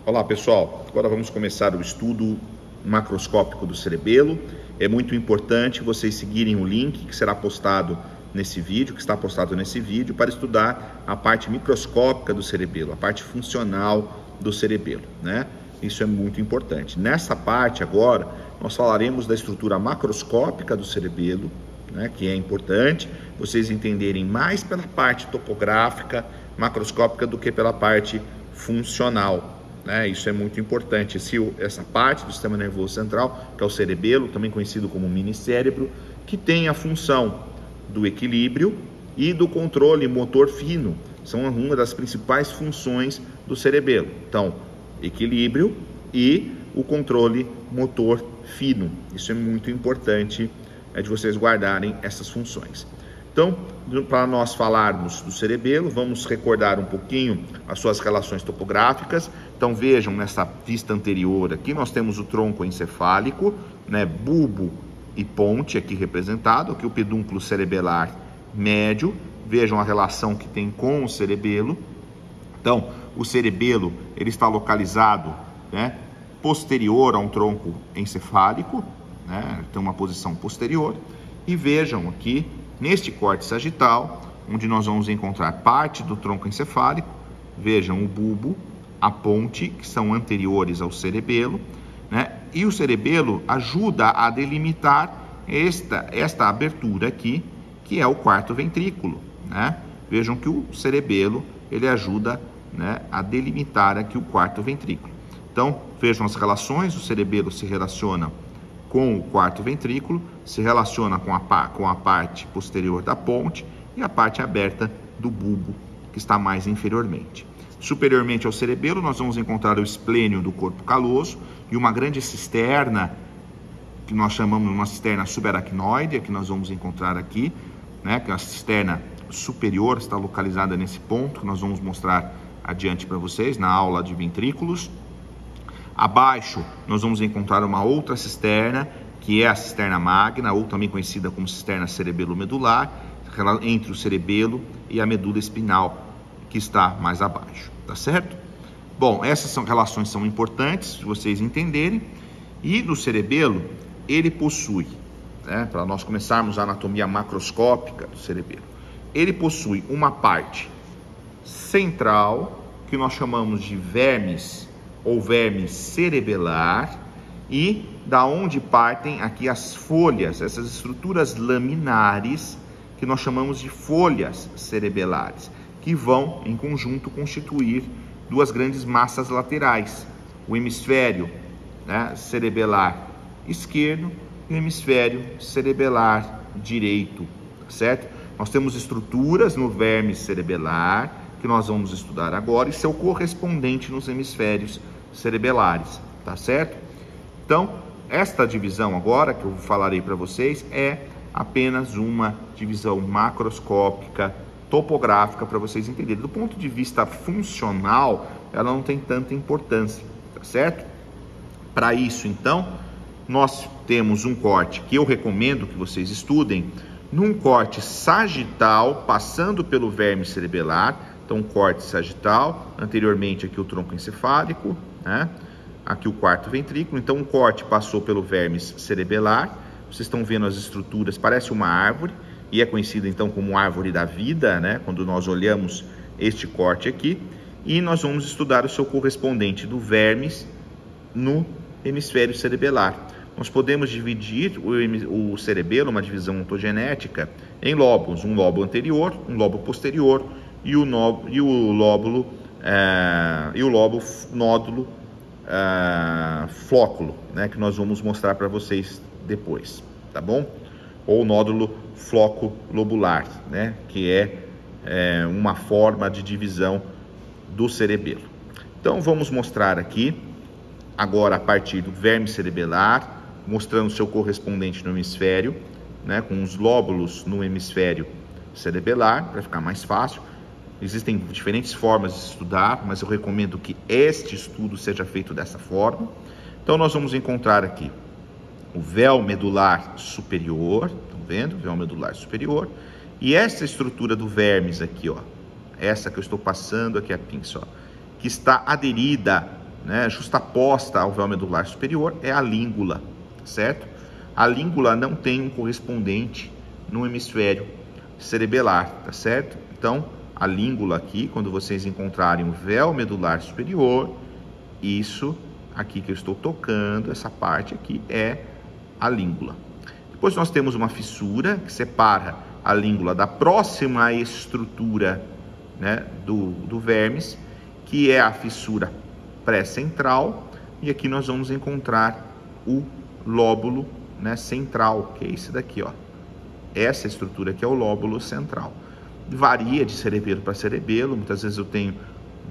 Olá pessoal, agora vamos começar o estudo macroscópico do cerebelo. É muito importante vocês seguirem o link que será postado nesse vídeo, para estudar a parte microscópica do cerebelo, a parte funcional do cerebelo, né? Isso é muito importante. Nessa parte agora, nós falaremos da estrutura macroscópica do cerebelo, né, que é importante vocês entenderem mais pela parte topográfica, macroscópica, do que pela parte funcional, né? Isso é muito importante. Essa parte do sistema nervoso central, que é o cerebelo, também conhecido como minicérebro, que tem a função do equilíbrio e do controle motor fino. São uma das principais funções do cerebelo. Então, equilíbrio e o controle motor fino. Isso é muito importante, de vocês guardarem essas funções. Então, para nós falarmos do cerebelo, vamos recordar um pouquinho as suas relações topográficas. Então, vejam nessa vista anterior aqui, nós temos o tronco encefálico, né, bulbo e ponte aqui representado, aqui o pedúnculo cerebelar médio. Vejam a relação que tem com o cerebelo. Então, o cerebelo ele está localizado, né, posterior a um tronco encefálico, né, tem uma posição posterior. E vejam aqui, neste córtex sagital, onde nós vamos encontrar parte do tronco encefálico, vejam o bulbo, a ponte, que são anteriores ao cerebelo, né, e o cerebelo ajuda a delimitar esta abertura aqui, que é o quarto ventrículo, né? Vejam que o cerebelo ele ajuda, né, a delimitar aqui o quarto ventrículo. Então, vejam as relações, o cerebelo se relaciona com o quarto ventrículo, se relaciona com a parte posterior da ponte e a parte aberta do bulbo, que está mais inferiormente. Superiormente ao cerebelo, nós vamos encontrar o esplênio do corpo caloso e uma grande cisterna, que nós chamamos de uma cisterna subaracnoide, que nós vamos encontrar aqui, né, que a cisterna superior está localizada nesse ponto, que nós vamos mostrar adiante para vocês na aula de ventrículos. Abaixo, nós vamos encontrar uma outra cisterna, que é a cisterna magna, ou também conhecida como cisterna cerebelo-medular, entre o cerebelo e a medula espinal, que está mais abaixo, tá certo? Bom, essas relações são importantes de vocês entenderem. E no cerebelo, ele possui, né, para nós começarmos a anatomia macroscópica do cerebelo, ele possui uma parte central, que nós chamamos de vermes ou verme cerebelar, e da onde partem aqui as folhas, essas estruturas laminares, que nós chamamos de folhas cerebelares, que vão em conjunto constituir duas grandes massas laterais, o hemisfério, né, cerebelar esquerdo e o hemisfério cerebelar direito, certo? Nós temos estruturas no verme cerebelar, que nós vamos estudar agora, e seu correspondente nos hemisférios cerebelares, tá certo? Então, esta divisão agora, que eu falarei para vocês, é apenas uma divisão macroscópica, topográfica, para vocês entenderem. Do ponto de vista funcional, ela não tem tanta importância, tá certo? Para isso, então, nós temos um corte que eu recomendo que vocês estudem, num corte sagital, passando pelo verme cerebelar. Então, corte sagital, anteriormente aqui o tronco encefálico, né? Aqui o quarto ventrículo. Então, o corte passou pelo verme cerebelar. Vocês estão vendo as estruturas, parece uma árvore, e é conhecida então como árvore da vida, né? Quando nós olhamos este corte aqui. E nós vamos estudar o seu correspondente do vermes no hemisfério cerebelar. Nós podemos dividir o cerebelo, uma divisão ontogenética, em lobos, um lobo anterior, um lobo posterior e o nódulo flóculo, né, que nós vamos mostrar para vocês depois, tá bom? Ou nódulo floco-lobular, né, que é uma forma de divisão do cerebelo. Então vamos mostrar aqui agora a partir do verme cerebelar, mostrando seu correspondente no hemisfério, né, com os lóbulos no hemisfério cerebelar, para ficar mais fácil. Existem diferentes formas de estudar, mas eu recomendo que este estudo seja feito dessa forma. Então nós vamos encontrar aqui o véu medular superior, estão vendo? Véu medular superior. E essa estrutura do vermes aqui, ó, essa que eu estou passando aqui a pinça, ó, que está aderida, né, justaposta ao véu medular superior é a língula, certo? A língula não tem um correspondente no hemisfério cerebelar, tá certo? Então, a língula aqui, quando vocês encontrarem o véu medular superior, isso aqui que eu estou tocando, essa parte aqui é a língula. Depois nós temos uma fissura que separa a língula da próxima estrutura, né, do vermes, que é a fissura pré-central, e aqui nós vamos encontrar o lóbulo, né, central, que é esse daqui, ó. Essa estrutura aqui é o lóbulo central. Varia de cerebelo para cerebelo, muitas vezes eu tenho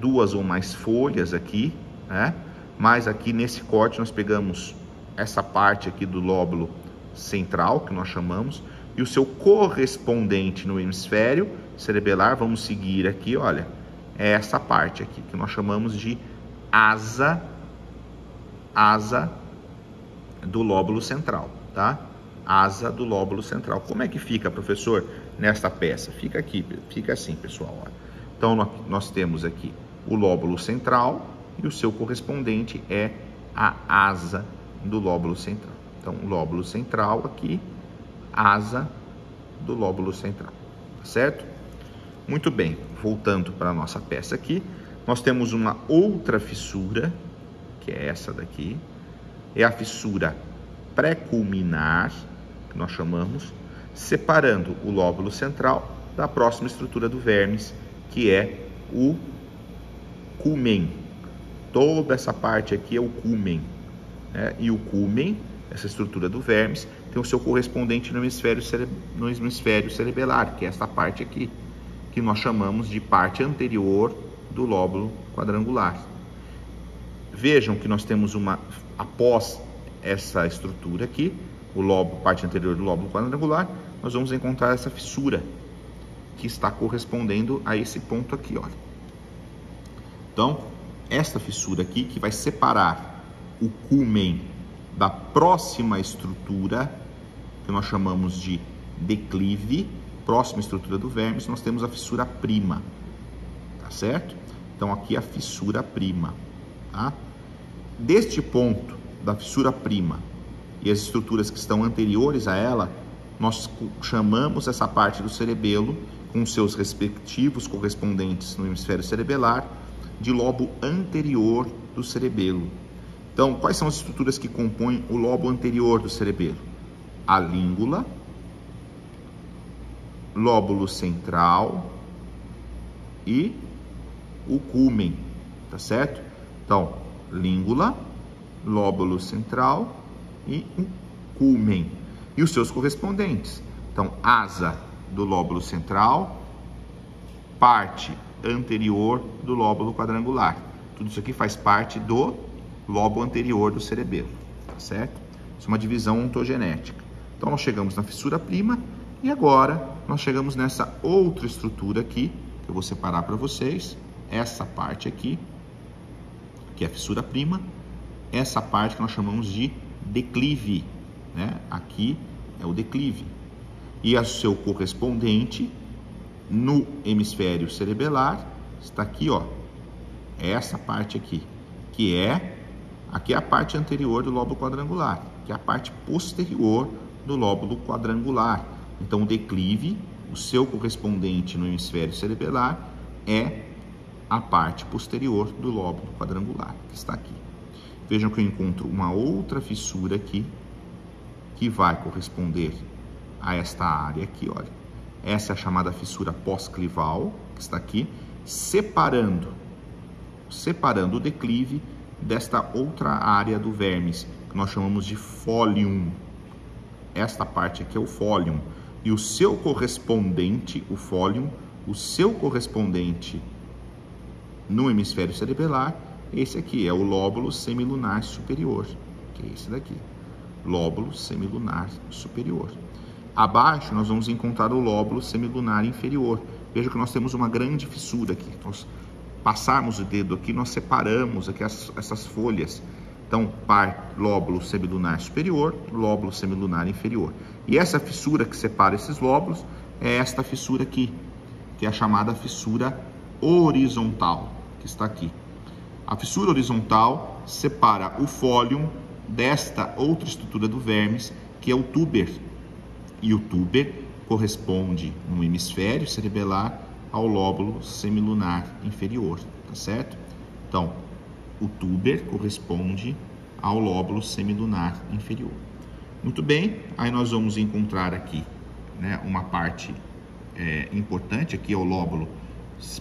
2 ou mais folhas aqui, né? Mas aqui nesse corte nós pegamos essa parte aqui do lóbulo central, que nós chamamos, e o seu correspondente no hemisfério cerebelar, vamos seguir aqui, olha, é essa parte aqui, que nós chamamos de asa do lóbulo central, tá? Asa do lóbulo central. Como é que fica, professor, nesta peça? Fica aqui, fica assim, pessoal, ó. Então, nós temos aqui o lóbulo central e o seu correspondente é a asa do lóbulo central. Então, o lóbulo central aqui, asa do lóbulo central, certo? Muito bem, voltando para a nossa peça aqui, nós temos uma outra fissura, que é essa daqui, é a fissura pré-culminar, que nós chamamos, separando o lóbulo central da próxima estrutura do vermes, que é o culmen. Toda essa parte aqui é o culmen, né? E o culmen, essa estrutura do vermes, tem o seu correspondente no hemisfério cerebelar, que é essa parte aqui, que nós chamamos de parte anterior do lóbulo quadrangular. Vejam que nós temos após essa estrutura aqui, parte anterior do lóbulo quadrangular, nós vamos encontrar essa fissura, que está correspondendo a esse ponto aqui, olha. Então, esta fissura aqui, que vai separar o culmen da próxima estrutura, que nós chamamos de declive, próxima estrutura do vermes, nós temos a fissura prima, tá certo? Então, aqui a fissura prima, tá? Deste ponto, da fissura prima, e as estruturas que estão anteriores a ela, nós chamamos essa parte do cerebelo, com seus respectivos correspondentes no hemisfério cerebelar, de lobo anterior do cerebelo. Então, quais são as estruturas que compõem o lobo anterior do cerebelo? A língula, lóbulo central e o culmen, tá certo? Então, língula, lóbulo central e o culmen. E os seus correspondentes. Então, asa do lóbulo central, parte anterior do lóbulo quadrangular. Tudo isso aqui faz parte do lobo anterior do cerebelo, tá certo? Isso é uma divisão ontogenética. Então, nós chegamos na fissura prima e agora nós chegamos nessa outra estrutura aqui, que eu vou separar para vocês. Essa parte aqui, que é a fissura prima, essa parte que nós chamamos de declive, né? Aqui é o declive. E o seu correspondente no hemisfério cerebelar está aqui, ó. Essa parte aqui, aqui é a parte anterior do lóbulo quadrangular, que é a parte posterior do lóbulo quadrangular. Então, o declive, o seu correspondente no hemisfério cerebelar é a parte posterior do lóbulo quadrangular, que está aqui. Vejam que eu encontro uma outra fissura aqui, que vai corresponder a esta área aqui, olha. Essa é a chamada fissura pós-clival, que está aqui, separando o declive desta outra área do vermes, que nós chamamos de fólium. Esta parte aqui é o fólium. E o seu correspondente, o fólium, o seu correspondente no hemisfério cerebelar, esse aqui é o lóbulo semilunar superior, que é esse daqui, lóbulo semilunar superior. Abaixo nós vamos encontrar o lóbulo semilunar inferior. Veja que nós temos uma grande fissura aqui. Nós passarmos o dedo aqui, nós separamos aqui essas folhas. Então, lóbulo semilunar superior, lóbulo semilunar inferior. E essa fissura que separa esses lóbulos é esta fissura aqui, que é a chamada fissura horizontal, que está aqui. A fissura horizontal separa o fólium desta outra estrutura do vermes, que é o túber. E o túber corresponde no hemisfério cerebelar ao lóbulo semilunar inferior, tá certo? Então, o túber corresponde ao lóbulo semilunar inferior. Muito bem, aí nós vamos encontrar aqui, né, uma parte importante, aqui é o lóbulo,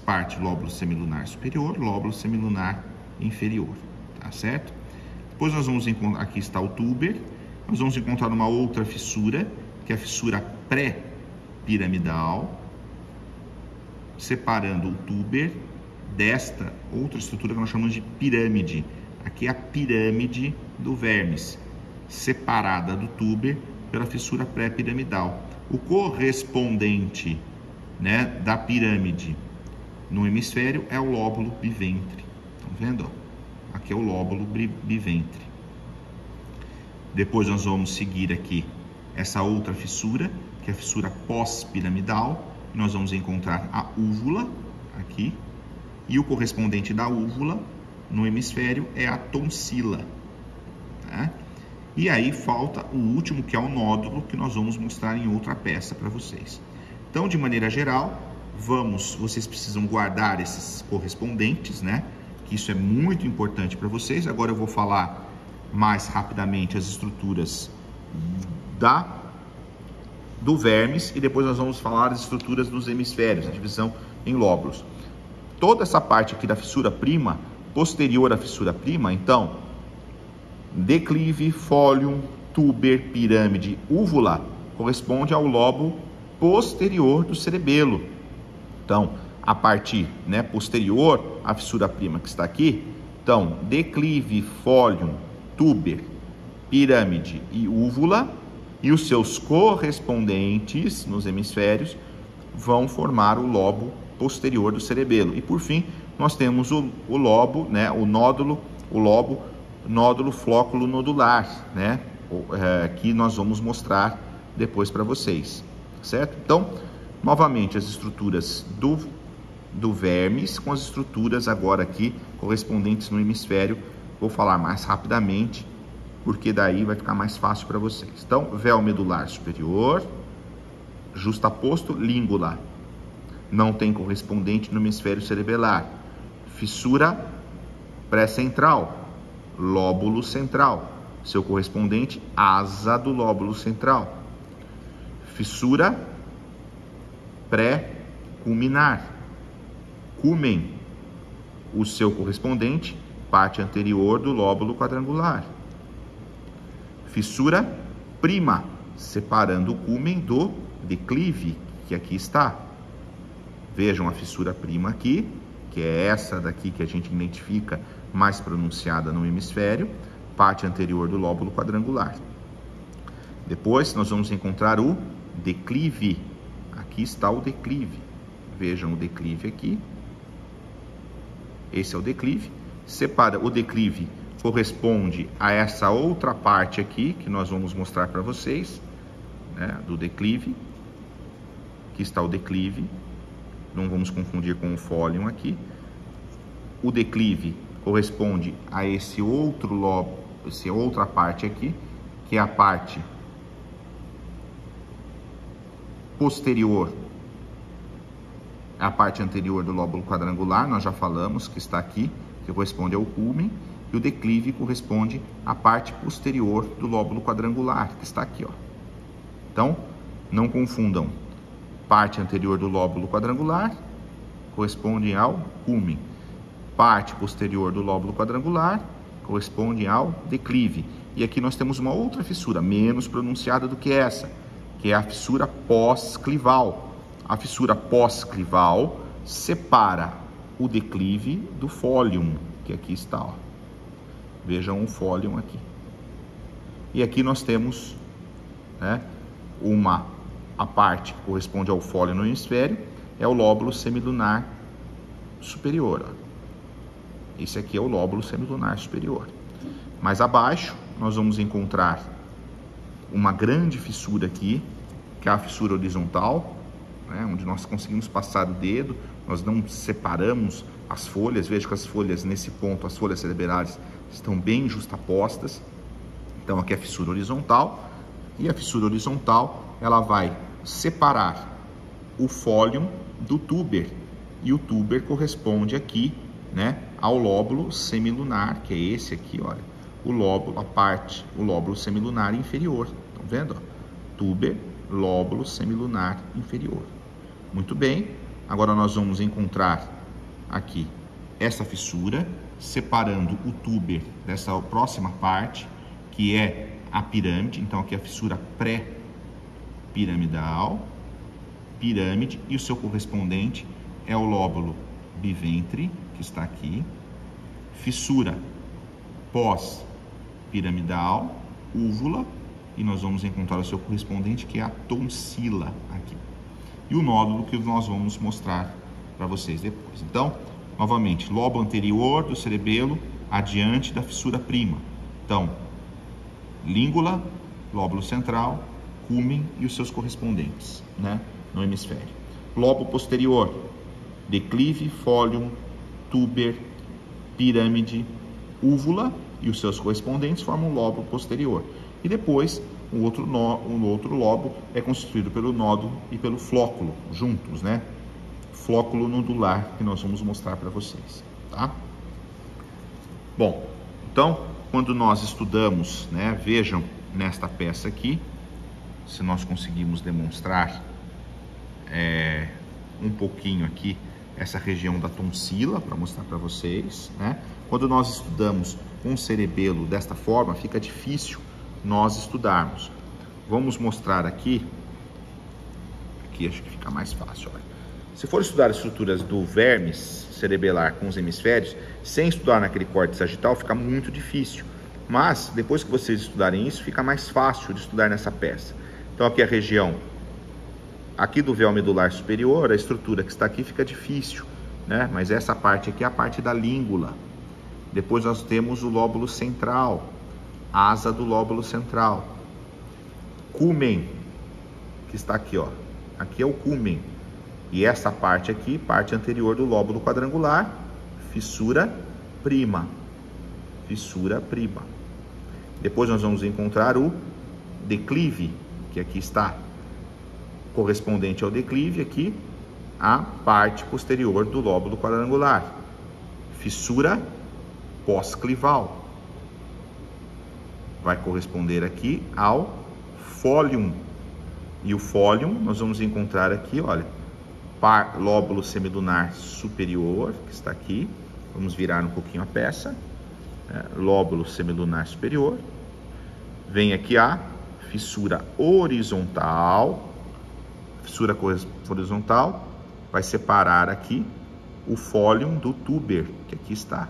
parte lóbulo semilunar superior, lóbulo semilunar inferior, tá certo? Depois nós vamos encontrar, aqui está o túber, nós vamos encontrar uma outra fissura, que é a fissura pré-piramidal, separando o túber desta outra estrutura que nós chamamos de pirâmide. Aqui é a pirâmide do vermes, separada do túber pela fissura pré-piramidal. O correspondente, né, da pirâmide no hemisfério é o lóbulo biventre. Estão vendo? Aqui é o lóbulo biventre. Depois nós vamos seguir aqui essa outra fissura, que é a fissura pós-piramidal. Nós vamos encontrar a úvula aqui, e o correspondente da úvula no hemisfério é a tonsila, tá? E aí falta o último, que é o nódulo, que nós vamos mostrar em outra peça para vocês. Então, de maneira geral, vocês precisam guardar esses correspondentes, né? Que isso é muito importante para vocês. Agora eu vou falar mais rapidamente as estruturas do vermes, e depois nós vamos falar as estruturas dos hemisférios, a divisão em lóbulos. Toda essa parte aqui da fissura prima, posterior à fissura prima, então, declive, fólium, túber, pirâmide, úvula, corresponde ao lobo posterior do cerebelo. Então, a parte, né, posterior à fissura prima que está aqui, então, declive, fólium, túber, pirâmide e úvula, e os seus correspondentes nos hemisférios vão formar o lobo posterior do cerebelo. E por fim, nós temos o lobo, né, o nódulo flóculo nodular, né, que nós vamos mostrar depois para vocês, certo? Então, novamente, as estruturas do vermes com as estruturas agora aqui correspondentes no hemisfério. Vou falar mais rapidamente, porque daí vai ficar mais fácil para vocês. Então, véu medular superior, justaposto, língula, não tem correspondente no hemisfério cerebelar. Fissura pré-central, lóbulo central, seu correspondente, asa do lóbulo central. Fissura pré-culminar, culmen, o seu correspondente, parte anterior do lóbulo quadrangular. Fissura prima, separando o culmen do declive, que aqui está. Vejam a fissura prima aqui, que é essa daqui que a gente identifica mais pronunciada no hemisfério, parte anterior do lóbulo quadrangular. Depois nós vamos encontrar o declive. Aqui está o declive. Vejam o declive aqui. Esse é o declive. Separa o declive, corresponde a essa outra parte aqui, que nós vamos mostrar para vocês, né, do declive. Aqui está o declive. Não vamos confundir com o fólium aqui. O declive corresponde a esse outro lobo, essa outra parte aqui, que é a parte posterior, a parte anterior do lóbulo quadrangular, nós já falamos que está aqui, que corresponde ao culmen, e o declive corresponde à parte posterior do lóbulo quadrangular, que está aqui, ó. Então, não confundam. Parte anterior do lóbulo quadrangular corresponde ao culmen. Parte posterior do lóbulo quadrangular corresponde ao declive. E aqui nós temos uma outra fissura, menos pronunciada do que essa, que é a fissura pós-clival. A fissura pós-clival separa o declive do fólium, que aqui está, ó. Vejam o fólium aqui. E aqui nós temos, né, a parte que corresponde ao fólium no hemisfério, é o lóbulo semilunar superior, ó. Esse aqui é o lóbulo semilunar superior. Mais abaixo, nós vamos encontrar uma grande fissura aqui, que é a fissura horizontal, né, onde nós conseguimos passar o dedo, nós não separamos as folhas. Veja que as folhas, nesse ponto, as folhas cerebelares estão bem justapostas. Então aqui é a fissura horizontal, e a fissura horizontal, ela vai separar o fólium do túber, e o túber corresponde aqui, né, ao lóbulo semilunar, que é esse aqui, olha, o lóbulo semilunar inferior. Estão vendo? Túber, lóbulo semilunar inferior. Muito bem. Agora nós vamos encontrar aqui essa fissura, separando o túber dessa próxima parte, que é a pirâmide. Então aqui é a fissura pré-piramidal, pirâmide, e o seu correspondente é o lóbulo biventre, que está aqui. Fissura pós-piramidal, úvula, e nós vamos encontrar o seu correspondente, que é a tonsila aqui. E o nódulo, que nós vamos mostrar para vocês depois. Então, novamente, lobo anterior do cerebelo, adiante da fissura prima. Então, língula, lóbulo central, cúmen e os seus correspondentes, né, no hemisfério. Lobo posterior, declive, fólium, túber, pirâmide, úvula e os seus correspondentes formam o lobo posterior. E depois, o outro lobo é constituído pelo nódulo e pelo flóculo, juntos, né? Flóculo nodular, que nós vamos mostrar para vocês, tá? Bom, então, quando nós estudamos, né, vejam nesta peça aqui, se nós conseguimos demonstrar um pouquinho aqui essa região da tonsila, para mostrar para vocês, né? Quando nós estudamos um cerebelo desta forma, fica difícil nós estudarmos. Vamos mostrar aqui acho que fica mais fácil, olha. Se for estudar as estruturas do vermes cerebelar com os hemisférios, sem estudar naquele córtex sagital, fica muito difícil. Mas, depois que vocês estudarem isso, fica mais fácil de estudar nessa peça. Então, aqui a região aqui do véu medular superior, a estrutura que está aqui fica difícil, né? Mas essa parte aqui é a parte da língula. Depois nós temos o lóbulo central, asa do lóbulo central. Cúmen, que está aqui, ó. Aqui é o cúmen. E essa parte aqui, parte anterior do lóbulo quadrangular, fissura prima. Fissura prima. Depois nós vamos encontrar o declive, que aqui está, correspondente ao declive aqui, a parte posterior do lóbulo quadrangular. Fissura pós-clival. Vai corresponder aqui ao fólium. E o fólium nós vamos encontrar aqui, olha, lóbulo semilunar superior, que está aqui. Vamos virar um pouquinho a peça. Lóbulo semilunar superior. Vem aqui a fissura horizontal. Fissura horizontal vai separar aqui o fólium do túber, que aqui está.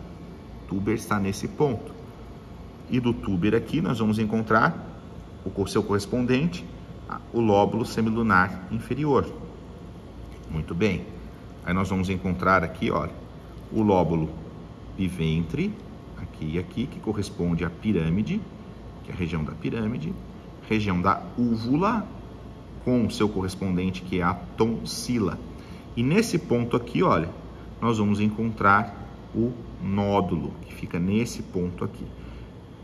O túber está nesse ponto. E do túber aqui nós vamos encontrar o seu correspondente, o lóbulo semilunar inferior. Muito bem. Aí nós vamos encontrar aqui, olha, o lóbulo biventre, aqui e aqui, que corresponde à pirâmide, que é a região da pirâmide, região da úvula, com o seu correspondente, que é a tonsila. E nesse ponto aqui, olha, nós vamos encontrar o nódulo, que fica nesse ponto aqui.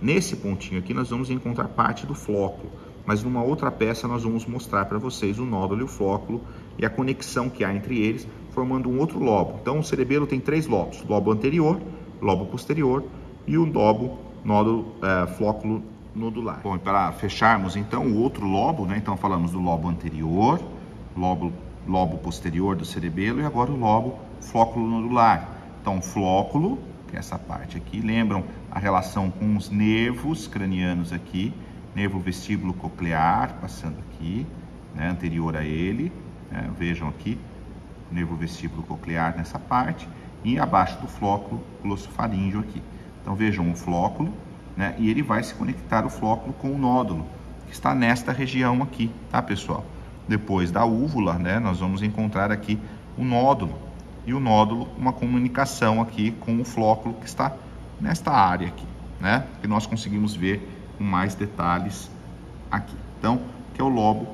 Nesse pontinho aqui, nós vamos encontrar parte do flóculo, mas numa outra peça nós vamos mostrar para vocês o nódulo e o flóculo e a conexão que há entre eles, formando um outro lobo. Então, o cerebelo tem 3 lobos: lobo anterior, lobo posterior e o flóculo nodular. Bom, para fecharmos então o outro lobo, né? Então falamos do lobo anterior, lobo posterior do cerebelo e agora o flóculo nodular. Então, flóculo, que é essa parte aqui, lembram a relação com os nervos cranianos aqui, nervo vestíbulo coclear, passando aqui, né, anterior a ele, né? Vejam aqui, nervo vestíbulo coclear nessa parte, e abaixo do flóculo, glossofaríngeo aqui. Então vejam o flóculo, né, e ele vai se conectar o flóculo com o nódulo, que está nesta região aqui, tá, pessoal? Depois da úvula, né, nós vamos encontrar aqui o nódulo, e o nódulo, uma comunicação aqui com o flóculo que está nesta área aqui, né, que nós conseguimos ver com mais detalhes aqui. Então, que é o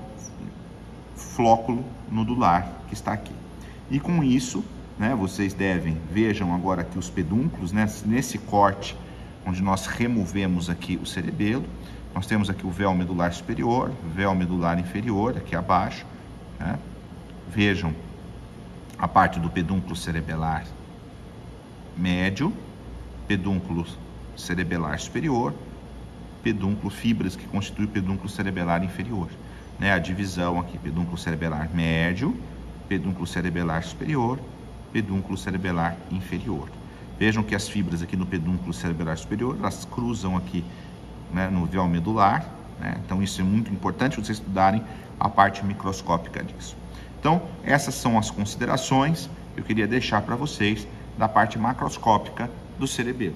flóculo nodular que está aqui. E com isso, né? Vocês vejam agora aqui os pedúnculos, né? Nesse corte, onde nós removemos aqui o cerebelo, nós temos aqui o véu medular superior, véu medular inferior, aqui abaixo, né? Vejam a parte do pedúnculo cerebelar médio, pedúnculo cerebelar superior, pedúnculo, fibras que constituem o pedúnculo cerebelar inferior, né? A divisão aqui, pedúnculo cerebelar médio, pedúnculo cerebelar superior, pedúnculo cerebelar inferior. Vejam que as fibras aqui no pedúnculo cerebelar superior, elas cruzam aqui, né, no véu medular, né? Então isso é muito importante vocês estudarem a parte microscópica disso. Então, essas são as considerações que eu queria deixar para vocês da parte macroscópica do cerebelo.